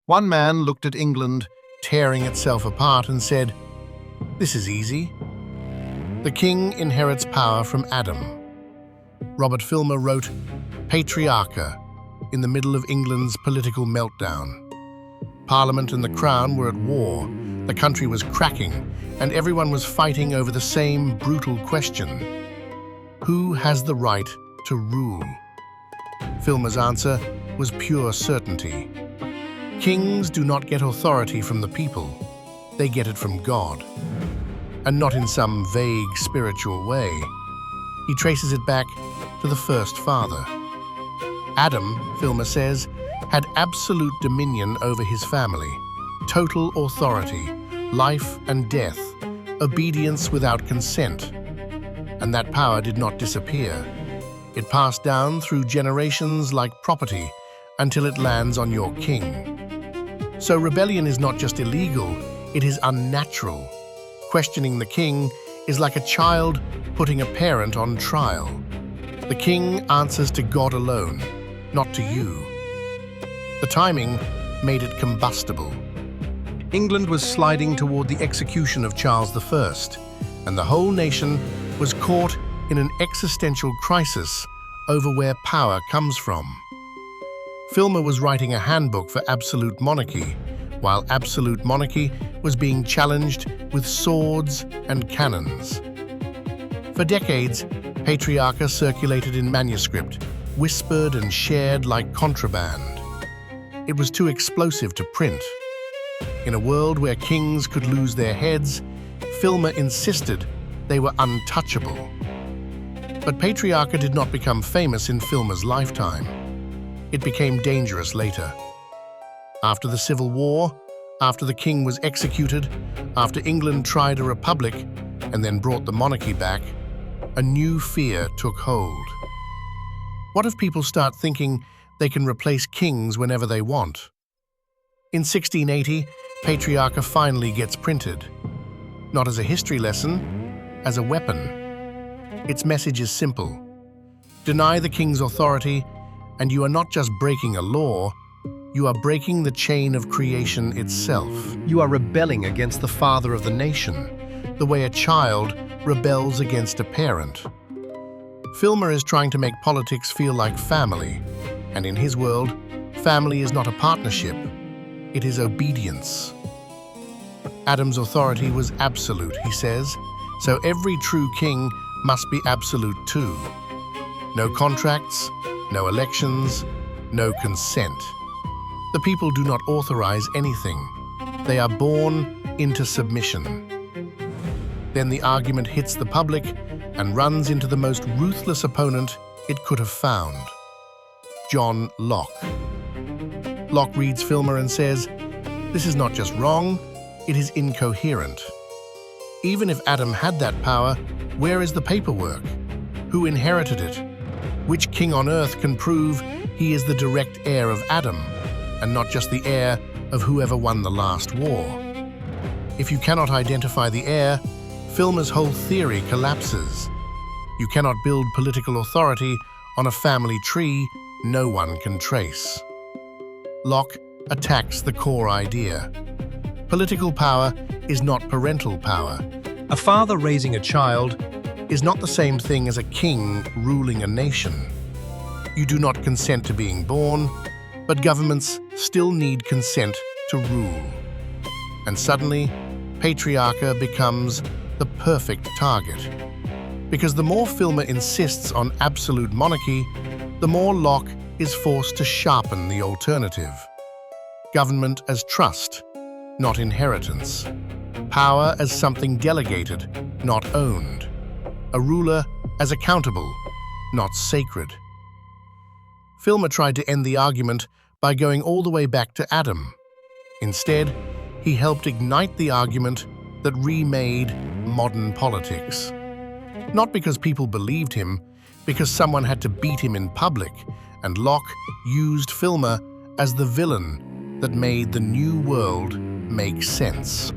One man looked at England tearing itself apart and said, "This is easy. The king inherits power from Adam." Robert Filmer wrote Patriarcha in the middle of England's political meltdown. Parliament and the Crown were at war, the country was cracking, and everyone was fighting over the same brutal question: who has the right to rule? Filmer's answer was pure certainty. Kings do not get authority from the people, they get it from God. And not in some vague spiritual way. He traces it back to the first father. Adam, Filmer says, had absolute dominion over his family, total authority, life and death, obedience without consent. And that power did not disappear. It passed down through generations like property until it lands on your king. So rebellion is not just illegal, it is unnatural. Questioning the king is like a child putting a parent on trial. The king answers to God alone, not to you. The timing made it combustible. England was sliding toward the execution of Charles I, and the whole nation was caught in an existential crisis over where power comes from. Filmer was writing a handbook for absolute monarchy, while absolute monarchy was being challenged with swords and cannons. For decades, Patriarcha circulated in manuscript, whispered and shared like contraband. It was too explosive to print. In a world where kings could lose their heads, Filmer insisted they were untouchable. But Patriarcha did not become famous in Filmer's lifetime. It became dangerous later. After the Civil War, after the king was executed, after England tried a republic and then brought the monarchy back, a new fear took hold. What if people start thinking they can replace kings whenever they want? In 1680, Patriarcha finally gets printed. Not as a history lesson, as a weapon. Its message is simple. Deny the king's authority, and you are not just breaking a law, you are breaking the chain of creation itself. You are rebelling against the father of the nation, the way a child rebels against a parent. Filmer is trying to make politics feel like family, and in his world, family is not a partnership, it is obedience. Adam's authority was absolute, he says, so every true king must be absolute too. No contracts, no elections, no consent. The people do not authorize anything. They are born into submission. Then the argument hits the public and runs into the most ruthless opponent it could have found, John Locke. Locke reads Filmer and says, "This is not just wrong, it is incoherent. Even if Adam had that power, where is the paperwork? Who inherited it? Which king on earth can prove he is the direct heir of Adam, and not just the heir of whoever won the last war? If you cannot identify the heir, Filmer's whole theory collapses. You cannot build political authority on a family tree no one can trace." Locke attacks the core idea. Political power is not parental power. A father raising a child is not the same thing as a king ruling a nation. You do not consent to being born, but governments still need consent to rule. And suddenly, Patriarcha becomes the perfect target. Because the more Filmer insists on absolute monarchy, the more Locke is forced to sharpen the alternative. Government as trust, not inheritance. Power as something delegated, not owned. A ruler as accountable, not sacred. Filmer tried to end the argument by going all the way back to Adam. Instead, he helped ignite the argument that remade modern politics. Not because people believed him, because someone had to beat him in public, and Locke used Filmer as the villain that made the new world make sense.